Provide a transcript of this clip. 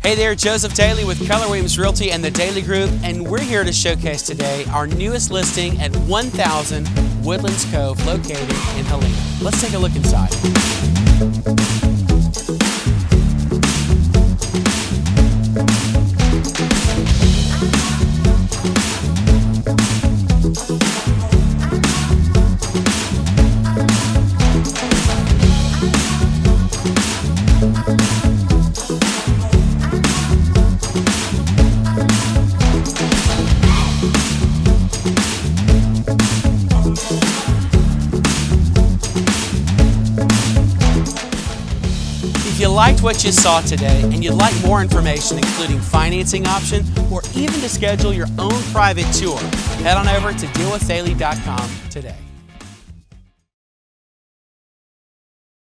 Hey there, Joseph Daley with Keller Williams Realty and the Daley Group, and we're here to showcase today our newest listing at 1000 Woodlands Cove, located in Helena. Let's take a look inside. If you liked what you saw today and you'd like more information, including financing option or even to schedule your own private tour, head on over to dealwithdaley.com today.